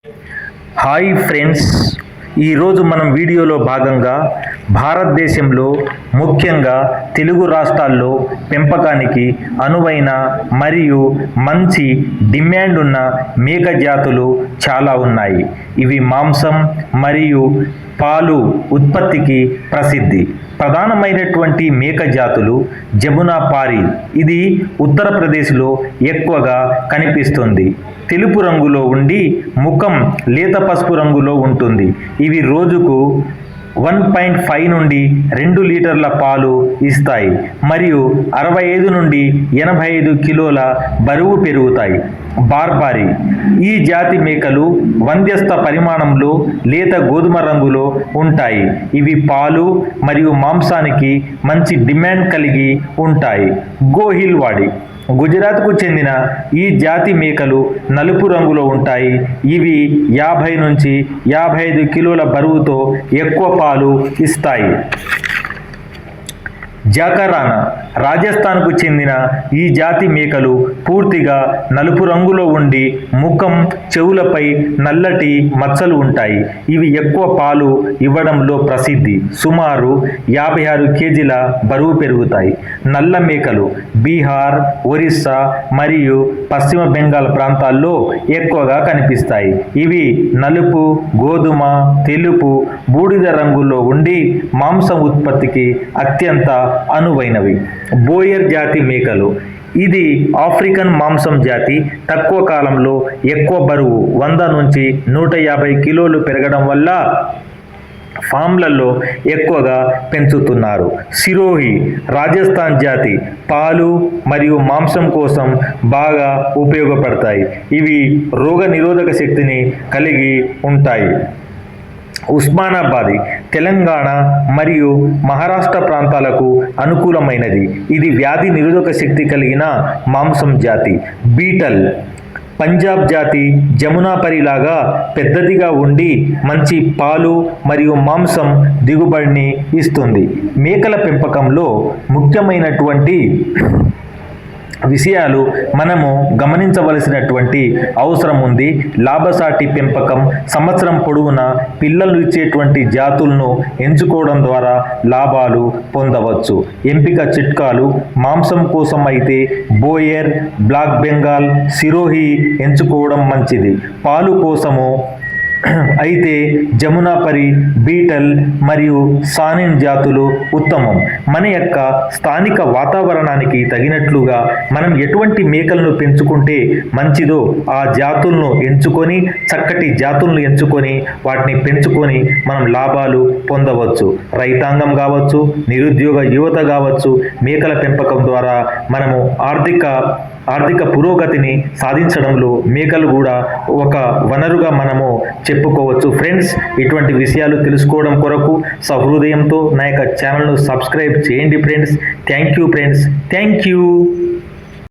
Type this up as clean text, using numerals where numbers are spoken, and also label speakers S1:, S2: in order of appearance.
S1: Hi friends, ఈరోజు మనం వీడియోలో భాగంగా భారతదేశంలో ముఖ్యంగా తెలుగు రాష్ట్రాల్లో పెంపకానికి అనువైన మరియు మంచి డిమాండ్ ఉన్న మేక జాతులు చాలా ఉన్నాయి. ఇవి మాంసం మరియు పాలు ఉత్పత్తికి ప్రసిద్ధి. ప్రధానమైనటువంటి మేక జాతులు జమునాపారి, ఇది ఉత్తరప్రదేశ్లో ఎక్కువగా కనిపిస్తుంది. తెలుపు రంగులో ఉండి ముఖం లేత పసుపు రంగులో ఉంటుంది. ఇవి రోజుకు 1.5 నుండి 2 లీటర్ల పాలు ఇస్తాయి మరియు 65 నుండి 85 కిలోల బరువు పెరుగుతాయి. బార్బారి, ఈ జాతి మేకలు వంధ్యస్థ పరిమాణంలో లేత గోధుమ రంగులో ఉంటాయి. ఇవి పాలు మరియు మాంసానికి మంచి డిమాండ్ కలిగి ఉంటాయి. గోహిల్వాడి, గుజరాత్కు చెందిన ఈ జాతి మేకలు నలుపు రంగులో ఉంటాయి. ఇవి 50 నుంచి 55 కిలోల బరువుతో ఎక్కువ పాలు ఇస్తాయి. జాకరానా, రాజస్థాన్కు చెందిన ఈ జాతి మేకలు పూర్తిగా నలుపు రంగులో ఉండి ముఖం చెవులపై నల్లటి మచ్చలు ఉంటాయి. ఇవి ఎక్కువ పాలు ఇవ్వడంలో ప్రసిద్ధి. సుమారు 56 కేజీల బరువు పెరుగుతాయి. నల్ల మేకలు బీహార్, ఒరిస్సా మరియు పశ్చిమ బెంగాల్ ప్రాంతాల్లో ఎక్కువగా కనిపిస్తాయి. ఇవి నలుపు, గోధుమ, తెలుపు, బూడిద రంగులో ఉండి మాంసం ఉత్పత్తికి అత్యంత అనువైనవి. బోయర్ జాతి మేకలు, ఇది ఆఫ్రికన్ మాంసం జాతి. తక్కువ కాలంలో ఎక్కువ బరువు 100 నుంచి 150 కిలోలు పెరగడం వల్ల ఫామ్లలో ఎక్కువగా పెంచుతున్నారు. సిరోహి, రాజస్థాన్ జాతి, పాలు మరియు మాంసం కోసం బాగా ఉపయోగపడతాయి. ఇవి రోగ నిరోధక శక్తిని కలిగి ఉంటాయి. ఉస్మానాబాదీ, తెలంగాణ మరియు మహారాష్ట్ర ప్రాంతాలకు అనుకూలమైనది. ఇది వ్యాధి నిరోధక శక్తి కలిగిన మాంసం జాతి. బీటల్, పంజాబ్ జాతి జమునాపరి లాగా పెద్దదిగా ఉండి మంచి పాలు మరియు మాంసం దిగుబడిని ఇస్తుంది. మేకల పెంపకంలో ముఖ్యమైనటువంటి విషయాలు మనము గమనించవలసినటువంటి అవసరం ఉంది. లాభసాటి పెంపకం, సంవత్సరం పొడవునా పిల్లలు ఇచ్చేటువంటి జాతులను ఎంచుకోవడం ద్వారా లాభాలు పొందవచ్చు. ఎంపిక చిట్కాలు: మాంసం కోసం అయితే బోయర్, బ్లాక్ బెంగాల్, సిరోహి ఎంచుకోవడం మంచిది. పాలు కోసము అయితే జమునాపరి, బీటల్ మరియు సానిన్ జాతులు ఉత్తమం. మన యొక్క స్థానిక వాతావరణానికి తగినట్లుగా మనం ఎటువంటి మేకలను పెంచుకుంటే మంచిదో ఆ జాతులను ఎంచుకొని, చక్కటి జాతులను ఎంచుకొని వాటిని పెంచుకొని మనం లాభాలు పొందవచ్చు. రైతాంగం కావచ్చు, నిరుద్యోగ యువత కావచ్చు, మేకల పెంపకం ద్వారా మనము ఆర్థిక పురోగతిని సాధించడంలో మేకలు కూడా ఒక వనరుగా మనము చెప్పుకోవచ్చు. ఫ్రెండ్స్, ఇటువంటి విషయాలు తెలుసుకోవడం కొరకు సహృదయంతో నా యొక్క ఛానల్ను సబ్స్క్రైబ్ చేయండి friends. Thank you friends, thank you.